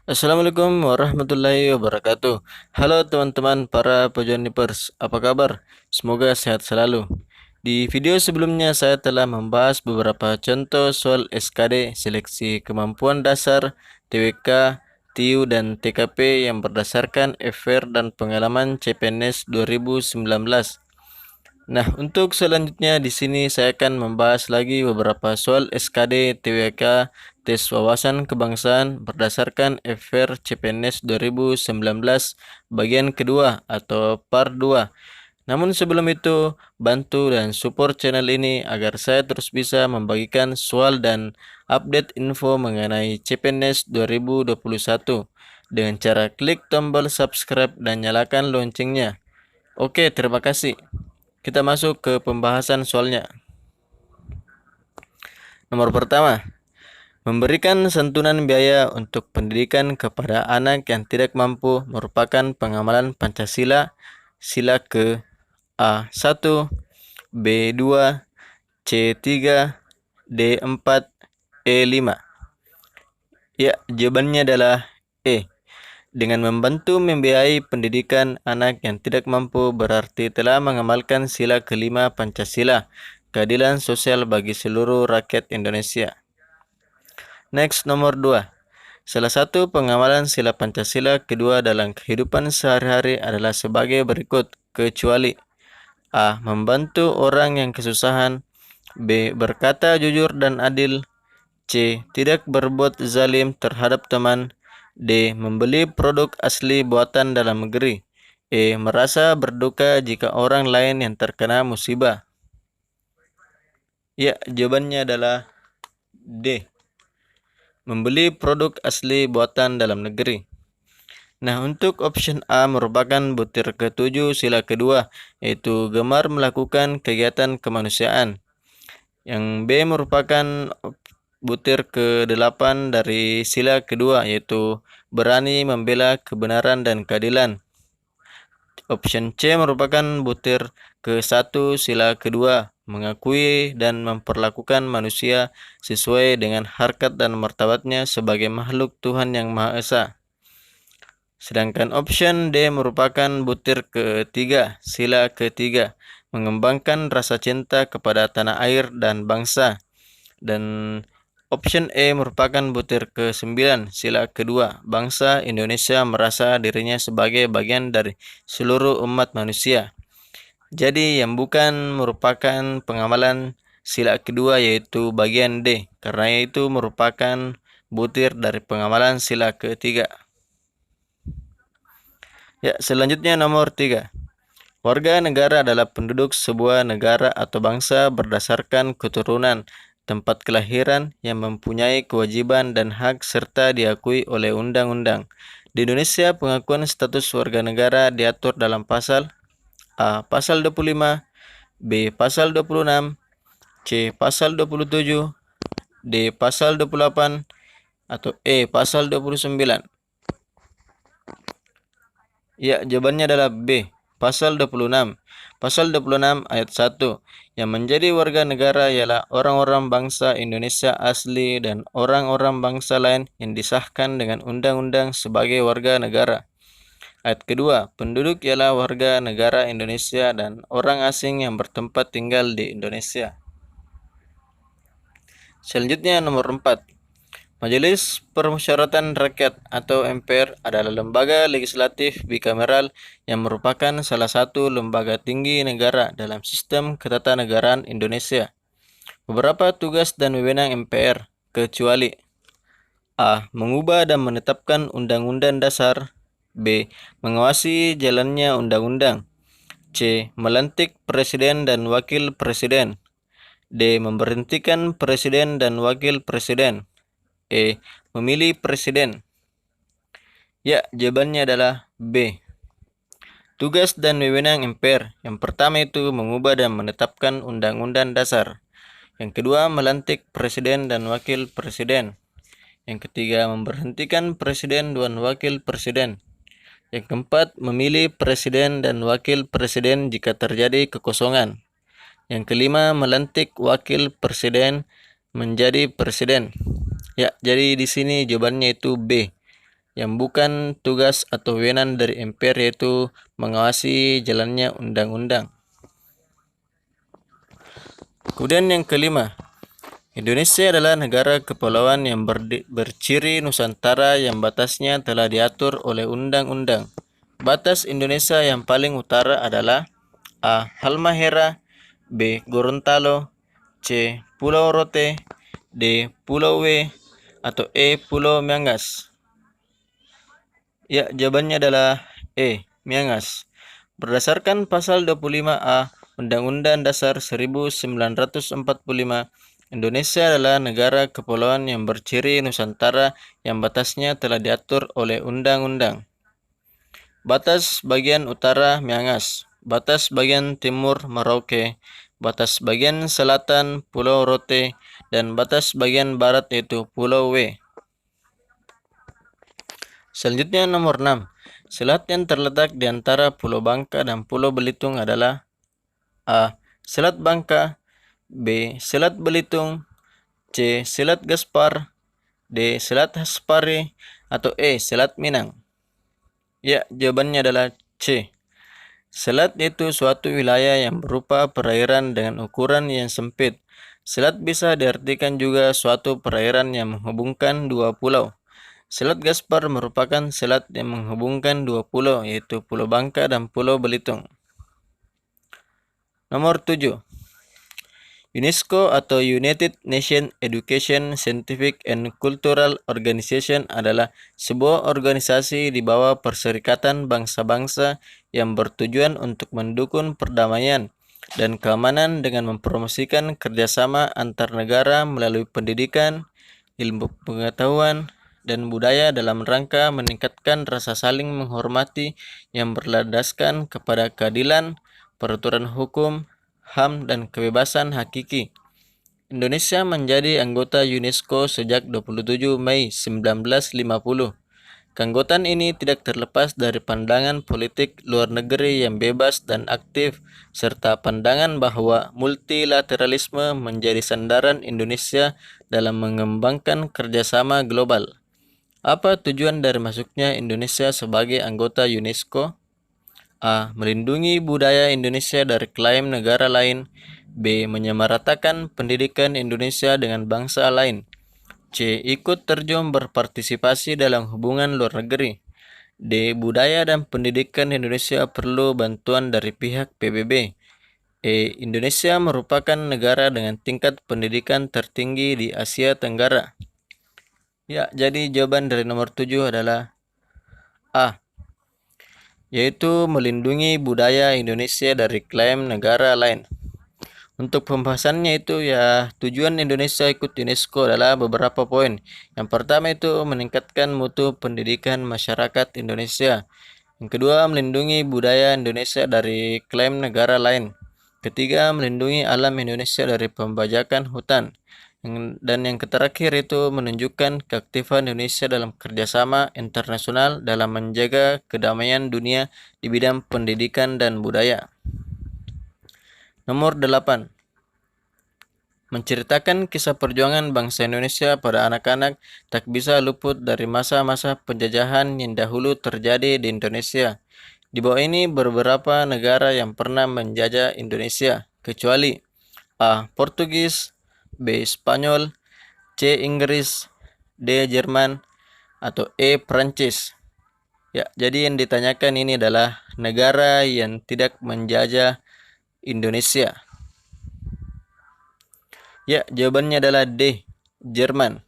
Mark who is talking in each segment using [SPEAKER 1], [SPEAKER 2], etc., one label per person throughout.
[SPEAKER 1] Assalamualaikum warahmatullahi wabarakatuh. Halo teman-teman para Pojonipers, apa kabar? Semoga sehat selalu. Di video sebelumnya saya telah membahas beberapa contoh soal SKD, seleksi kemampuan dasar, TWK, TIU, dan TKP yang berdasarkan FR dan pengalaman CPNS 2019. Nah, untuk selanjutnya di sini saya akan membahas lagi beberapa soal SKD TWK tes wawasan kebangsaan berdasarkan FR CPNS 2019 bagian kedua atau part 2. Namun sebelum itu, bantu dan support channel ini agar saya terus bisa membagikan soal dan update info mengenai CPNS 2021 dengan cara klik tombol subscribe dan nyalakan loncengnya. Oke, terima kasih. Kita masuk ke pembahasan soalnya. Nomor pertama, memberikan santunan biaya untuk pendidikan kepada anak yang tidak mampu merupakan pengamalan Pancasila sila ke A1, B2, C3, D4, E5. Ya, jawabannya adalah E. Dengan membantu membiayai pendidikan anak yang tidak mampu berarti telah mengamalkan sila kelima Pancasila, keadilan sosial bagi seluruh rakyat Indonesia. Next, nomor 2. Salah satu pengamalan sila Pancasila kedua dalam kehidupan sehari-hari adalah sebagai berikut, kecuali A. Membantu orang yang kesusahan, B. Berkata jujur dan adil, C. Tidak berbuat zalim terhadap teman, D. Membeli produk asli buatan dalam negeri, E. Merasa berduka jika orang lain yang terkena musibah. Ya, jawabannya adalah D. Membeli produk asli buatan dalam negeri. Nah, untuk option A merupakan butir ketujuh sila kedua, yaitu gemar melakukan kegiatan kemanusiaan. Yang B merupakan butir ke-8 dari sila kedua, yaitu berani membela kebenaran dan keadilan. Option C merupakan butir ke-1 sila kedua, mengakui dan memperlakukan manusia sesuai dengan harkat dan martabatnya sebagai makhluk Tuhan Yang Maha Esa. Sedangkan option D merupakan butir ketiga, sila ketiga, mengembangkan rasa cinta kepada tanah air dan bangsa. Dan option E merupakan butir ke-9, sila kedua, bangsa Indonesia merasa dirinya sebagai bagian dari seluruh umat manusia. Jadi yang bukan merupakan pengamalan sila kedua yaitu bagian D, karena itu merupakan butir dari pengamalan sila ketiga. Ya, selanjutnya nomor 3. Warga negara adalah penduduk sebuah negara atau bangsa berdasarkan keturunan, tempat kelahiran yang mempunyai kewajiban dan hak serta diakui oleh undang-undang. Di Indonesia, pengakuan status warga negara diatur dalam pasal A. Pasal 25, B. Pasal 26, C. Pasal 27, D. Pasal 28, atau E. Pasal 29. Ya, jawabannya adalah B. Pasal 26. Pasal 26 ayat 1. Yang menjadi warga negara ialah orang-orang bangsa Indonesia asli dan orang-orang bangsa lain yang disahkan dengan undang-undang sebagai warga negara. Ayat kedua, penduduk ialah warga negara Indonesia dan orang asing yang bertempat tinggal di Indonesia. Selanjutnya nomor 4. Majelis Permusyawaratan Rakyat atau MPR adalah lembaga legislatif bikameral yang merupakan salah satu lembaga tinggi negara dalam sistem ketatanegaraan Indonesia. Beberapa tugas dan wewenang MPR, kecuali A. Mengubah dan menetapkan Undang-Undang Dasar, B. Mengawasi jalannya undang-undang, C. Melantik Presiden dan Wakil Presiden, D. Memberhentikan Presiden dan Wakil Presiden, E. Memilih Presiden. Ya, jawabannya adalah B. Tugas dan wewenang MPR. Yang pertama itu mengubah dan menetapkan Undang-Undang Dasar. Yang kedua, melantik Presiden dan Wakil Presiden. Yang ketiga, memberhentikan Presiden dan Wakil Presiden. Yang keempat, memilih Presiden dan Wakil Presiden jika terjadi kekosongan. Yang kelima, melantik Wakil Presiden menjadi Presiden. Ya, jadi di sini jawabannya itu B. yang bukan tugas atau wewenang dari MPR, yaitu mengawasi jalannya undang-undang. Kemudian yang kelima, Indonesia adalah negara kepulauan yang berciri Nusantara yang batasnya telah diatur oleh undang-undang. Batas Indonesia yang paling utara adalah A. Halmahera, B. Gorontalo, C. Pulau Rote, D. Pulau W, atau E. Pulau Miangas. Ya, jawabannya adalah E. Miangas. Berdasarkan pasal 25A Undang-Undang Dasar 1945, Indonesia adalah negara kepulauan yang berciri Nusantara yang batasnya telah diatur oleh undang-undang. Batas bagian utara Miangas, batas bagian timur Merauke, batas bagian selatan Pulau Rote, dan batas bagian barat yaitu Pulau W. Selanjutnya nomor 6. Selat yang terletak di antara Pulau Bangka dan Pulau Belitung adalah A. Selat Bangka, B. Selat Belitung, C. Selat Gaspar, D. Selat Haspari, atau E. Selat Minang. Ya, jawabannya adalah C. Selat itu suatu wilayah yang berupa perairan dengan ukuran yang sempit. Selat bisa diartikan juga suatu perairan yang menghubungkan dua pulau. Selat Gaspar merupakan selat yang menghubungkan dua pulau, yaitu Pulau Bangka dan Pulau Belitung. Nomor 7. UNESCO atau United Nations Education, Scientific and Cultural Organization adalah sebuah organisasi di bawah Perserikatan Bangsa-Bangsa yang bertujuan untuk mendukung perdamaian dan keamanan dengan mempromosikan kerjasama antar negara melalui pendidikan, ilmu pengetahuan, dan budaya dalam rangka meningkatkan rasa saling menghormati yang berlandaskan kepada keadilan, peraturan hukum, HAM, dan kebebasan hakiki. Indonesia menjadi anggota UNESCO sejak 27 Mei 1950. Keanggotaan ini tidak terlepas dari pandangan politik luar negeri yang bebas dan aktif, serta pandangan bahwa multilateralisme menjadi sandaran Indonesia dalam mengembangkan kerjasama global. Apa tujuan dari masuknya Indonesia sebagai anggota UNESCO? A. Melindungi budaya Indonesia dari klaim negara lain. B. Menyamaratakan pendidikan Indonesia dengan bangsa lain. C. Ikut terjun berpartisipasi dalam hubungan luar negeri. D. Budaya dan pendidikan Indonesia perlu bantuan dari pihak PBB. E. Indonesia merupakan negara dengan tingkat pendidikan tertinggi di Asia Tenggara. Ya, jadi jawaban dari nomor 7 adalah A, yaitu melindungi budaya Indonesia dari klaim negara lain. Untuk pembahasannya itu ya, tujuan Indonesia ikut UNESCO adalah beberapa poin. Yang pertama itu meningkatkan mutu pendidikan masyarakat Indonesia. Yang kedua, melindungi budaya Indonesia dari klaim negara lain. Ketiga, melindungi alam Indonesia dari pembajakan hutan. Dan yang terakhir itu menunjukkan keaktifan Indonesia dalam kerjasama internasional dalam menjaga kedamaian dunia di bidang pendidikan dan budaya. Nomor 8. Menceritakan kisah perjuangan bangsa Indonesia pada anak-anak tak bisa luput dari masa-masa penjajahan yang dahulu terjadi di Indonesia. Di bawah ini beberapa negara yang pernah menjajah Indonesia, kecuali A. Portugis, B. Spanyol, C. Inggris, D. Jerman, atau E. Prancis. Ya, jadi yang ditanyakan ini adalah negara yang tidak menjajah Indonesia. Ya, jawabannya adalah D. Jerman.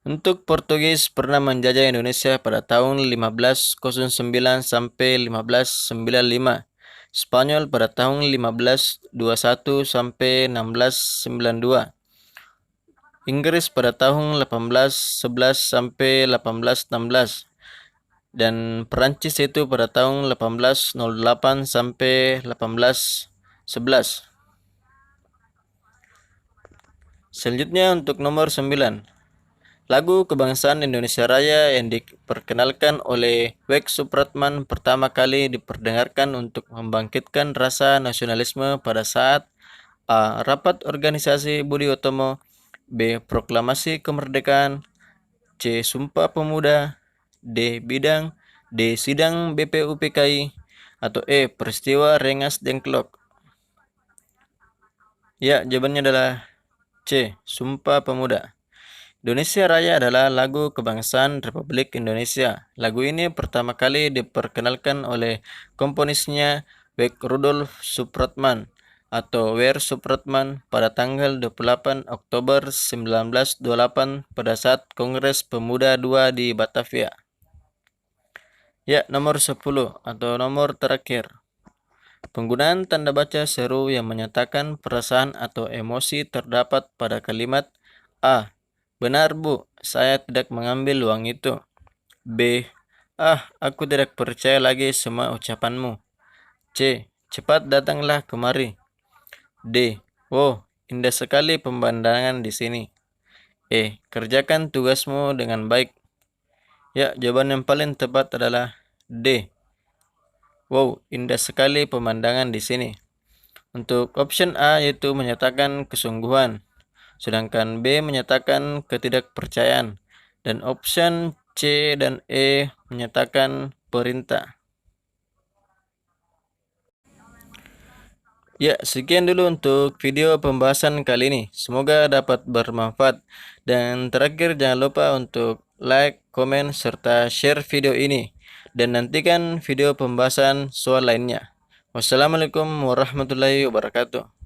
[SPEAKER 1] Untuk Portugis pernah menjajah Indonesia pada tahun 1509 sampai 1595. Spanyol pada tahun 1521 sampai 1692. Inggris pada tahun 1811 sampai 1816. Dan Perancis itu pada tahun 1808 sampai 1811. Selanjutnya untuk nomor 9. Lagu Kebangsaan Indonesia Raya yang diperkenalkan oleh Wek Supratman pertama kali diperdengarkan untuk membangkitkan rasa nasionalisme pada saat A. Rapat Organisasi Budi Utomo, B. Proklamasi Kemerdekaan, C. Sumpah Pemuda, D. Bidang, D. Sidang BPUPKI, atau E. Peristiwa Rengas Dengklok. Ya, jawabannya adalah C. Sumpah Pemuda. Indonesia Raya adalah lagu kebangsaan Republik Indonesia. Lagu ini pertama kali diperkenalkan oleh komponisnya Weg Rudolf Supratman atau Wer Supratman pada tanggal 28 Oktober 1928 pada saat Kongres Pemuda II di Batavia. Ya, nomor 10 atau nomor terakhir. Penggunaan tanda baca seru yang menyatakan perasaan atau emosi terdapat pada kalimat A. Benar, Bu, saya tidak mengambil uang itu. B. Aku tidak percaya lagi semua ucapanmu. C. Cepat datanglah kemari. D. Wow, indah sekali pemandangan di sini. E. Kerjakan tugasmu dengan baik. Ya, jawaban yang paling tepat adalah D. Wow, indah sekali pemandangan di sini. Untuk option A yaitu menyatakan kesungguhan, sedangkan B menyatakan ketidakpercayaan, dan option C dan E menyatakan perintah. Ya, sekian dulu untuk video pembahasan kali ini. Semoga dapat bermanfaat. Dan terakhir jangan lupa untuk like, komen, serta share video ini. Dan nantikan video pembahasan soal lainnya. Wassalamualaikum warahmatullahi wabarakatuh.